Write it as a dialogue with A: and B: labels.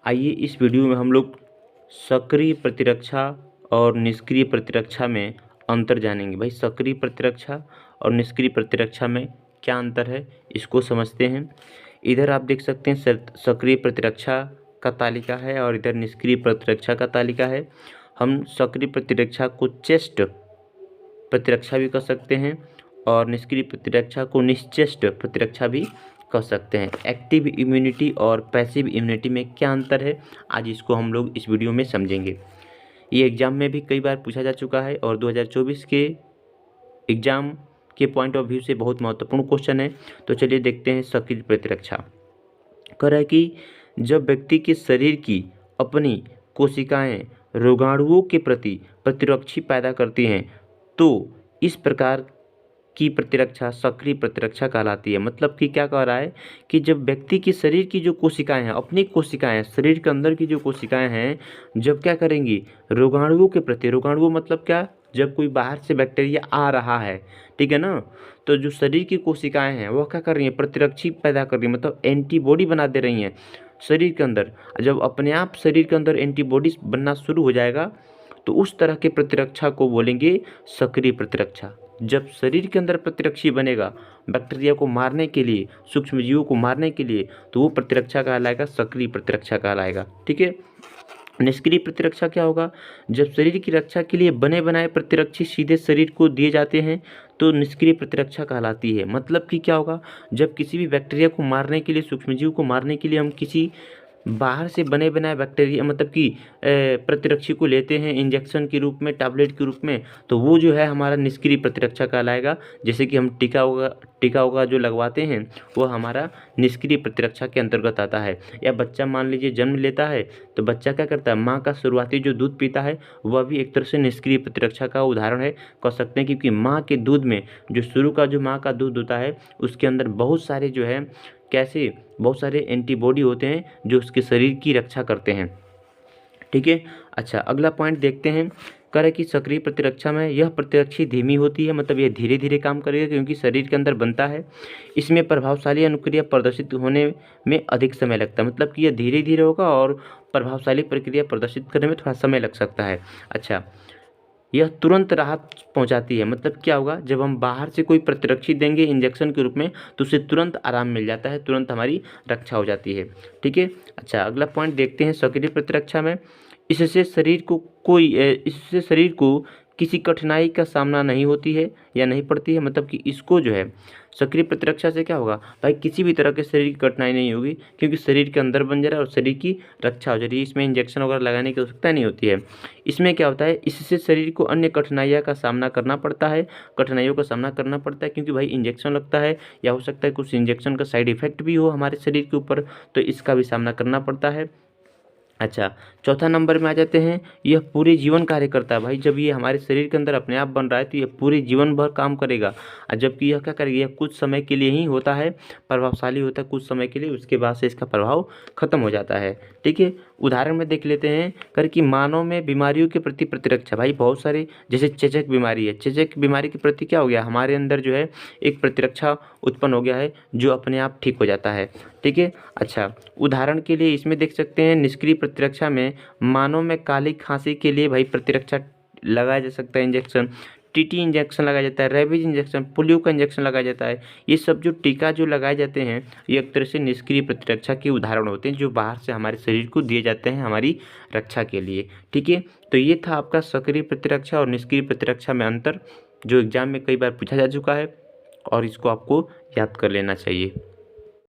A: आइए इस वीडियो में हम लोग सक्रिय प्रतिरक्षा और निष्क्रिय प्रतिरक्षा में अंतर जानेंगे। भाई सक्रिय प्रतिरक्षा और निष्क्रिय प्रतिरक्षा में क्या अंतर है इसको समझते हैं। इधर आप देख सकते हैं सक्रिय प्रतिरक्षा का तालिका है और इधर निष्क्रिय प्रतिरक्षा का तालिका है। हम सक्रिय प्रतिरक्षा को चेस्ट प्रतिरक्षा भी कर सकते हैं और निष्क्रिय प्रतिरक्षा को निश्चेष्ट प्रतिरक्षा भी कर सकते हैं। एक्टिव इम्यूनिटी और पैसिव इम्यूनिटी में क्या अंतर है, आज इसको हम लोग इस वीडियो में समझेंगे। ये एग्ज़ाम में भी कई बार पूछा जा चुका है और 2024 के एग्ज़ाम के पॉइंट ऑफ व्यू से बहुत महत्वपूर्ण क्वेश्चन है। तो चलिए देखते हैं सक्रिय प्रतिरक्षा। कह रहा है कि जब व्यक्ति के शरीर की अपनी कोशिकाएं रोगाणुओं के प्रति प्रतिरक्षी पैदा करती हैं तो इस प्रकार की प्रतिरक्षा सक्रिय प्रतिरक्षा कहलाती है। मतलब कि क्या कह रहा है कि जब व्यक्ति के शरीर की जो कोशिकाएं हैं, अपनी कोशिकाएं, शरीर के अंदर की जो कोशिकाएं हैं, जब क्या करेंगी रोगाणुओं के प्रति, रोगाणुओं मतलब क्या, जब कोई बाहर से बैक्टीरिया आ रहा है, ठीक है ना, तो जो शरीर की कोशिकाएं हैं वह क्या कर रही हैं, प्रतिरक्षी पैदा कर रही हैं, मतलब एंटीबॉडी बना दे रही हैं शरीर के अंदर। जब अपने आप शरीर के अंदर एंटीबॉडी बनना शुरू हो जाएगा तो उस तरह के प्रतिरक्षा को बोलेंगे सक्रिय प्रतिरक्षा। जब शरीर के अंदर प्रतिरक्षी बनेगा बैक्टीरिया को मारने के लिए, सूक्ष्मजीवों को मारने के लिए, तो वो प्रतिरक्षा कहलाएगा, सक्रिय प्रतिरक्षा कहलाएगा। ठीक है। निष्क्रिय प्रतिरक्षा क्या होगा, जब शरीर की रक्षा के लिए बने बनाए प्रतिरक्षी सीधे शरीर को दिए जाते हैं तो निष्क्रिय प्रतिरक्षा कहलाती है। मतलब कि क्या होगा, जब किसी भी बैक्टीरिया को मारने के लिए, सूक्ष्मजीव को मारने के लिए हम किसी बाहर से बने बनाए बैक्टीरिया मतलब कि प्रतिरक्षी को लेते हैं इंजेक्शन के रूप में, टैबलेट के रूप में, तो वो जो है हमारा निष्क्रिय प्रतिरक्षा कहलाएगा। जैसे कि हम टीका होगा जो लगवाते हैं वो हमारा निष्क्रिय प्रतिरक्षा के अंतर्गत आता है। या बच्चा मान लीजिए जन्म लेता है तो बच्चा क्या करता है, माँ का शुरुआती जो दूध पीता है वह भी एक तरह से निष्क्रिय प्रतिरक्षा का उदाहरण है, कह सकते हैं, क्योंकि माँ के दूध में जो शुरू का जो माँ का दूध होता है उसके अंदर बहुत सारे जो है कैसे बहुत सारे एंटीबॉडी होते हैं जो उसके शरीर की रक्षा करते हैं। ठीक है। अच्छा, अगला पॉइंट देखते हैं। कह रहे कि सक्रिय प्रतिरक्षा में यह प्रतिरक्षी धीमी होती है, मतलब यह धीरे धीरे काम करेगा क्योंकि शरीर के अंदर बनता है। इसमें प्रभावशाली अनुक्रिया प्रदर्शित होने में अधिक समय लगता है, मतलब कि यह धीरे धीरे होगा और प्रभावशाली प्रक्रिया प्रदर्शित करने में थोड़ा समय लग सकता है। अच्छा, यह तुरंत राहत पहुंचाती है, मतलब क्या होगा, जब हम बाहर से कोई प्रतिरक्षी देंगे इंजेक्शन के रूप में तो उससे तुरंत आराम मिल जाता है, तुरंत हमारी रक्षा हो जाती है। ठीक है। अच्छा, अगला पॉइंट देखते हैं सक्रिय प्रतिरक्षा में। इससे शरीर को किसी कठिनाई का सामना नहीं होती है या नहीं पड़ती है, मतलब कि इसको जो है सक्रिय प्रतिरक्षा से क्या होगा भाई, किसी भी तरह के शरीर की कठिनाई नहीं होगी क्योंकि शरीर के अंदर बन जा रहा है और शरीर की रक्षा हो जा रही है। इसमें इंजेक्शन वगैरह लगाने की आवश्यकता नहीं होती है। इसमें क्या होता है, इससे शरीर को अन्य कठिनाइयों का सामना करना पड़ता है, क्योंकि भाई इंजेक्शन लगता है या हो सकता है कुछ इंजेक्शन का साइड इफेक्ट भी हो हमारे शरीर के ऊपर, तो इसका भी सामना करना पड़ता है। अच्छा, चौथा नंबर में आ जाते हैं, यह पूरे जीवन कार्य करता है। भाई जब ये हमारे शरीर के अंदर अपने आप बन रहा है तो ये पूरे जीवन भर काम करेगा, और जबकि यह क्या करेगा, यह कुछ समय के लिए ही होता है, प्रभावशाली होता है कुछ समय के लिए, उसके बाद से इसका प्रभाव खत्म हो जाता है। ठीक है। उदाहरण में देख लेते हैं कर कि मानव में बीमारियों के प्रति प्रतिरक्षा। भाई बहुत सारे, जैसे चेचक बीमारी है, चेचक बीमारी के प्रति क्या हो गया, हमारे अंदर जो है एक प्रतिरक्षा उत्पन्न हो गया है जो अपने आप ठीक हो जाता है। ठीक है। अच्छा, उदाहरण के लिए इसमें देख सकते हैं निष्क्रिय प्रतिरक्षा में मानव में काली खांसी के लिए भाई प्रतिरक्षा लगाया जा सकता है, इंजेक्शन, टीटी इंजेक्शन लगाया जाता है, रेबीज इंजेक्शन, पोलियो का इंजेक्शन लगाया जाता है। ये सब जो टीका जो लगाए जाते हैं ये एक तरह से निष्क्रिय प्रतिरक्षा के उदाहरण होते हैं जो बाहर से हमारे शरीर को दिए जाते हैं हमारी रक्षा के लिए। ठीक है। तो ये था आपका सक्रिय प्रतिरक्षा और निष्क्रिय प्रतिरक्षा में अंतर, जो एग्जाम में कई बार पूछा जा चुका है और इसको आपको याद कर लेना चाहिए।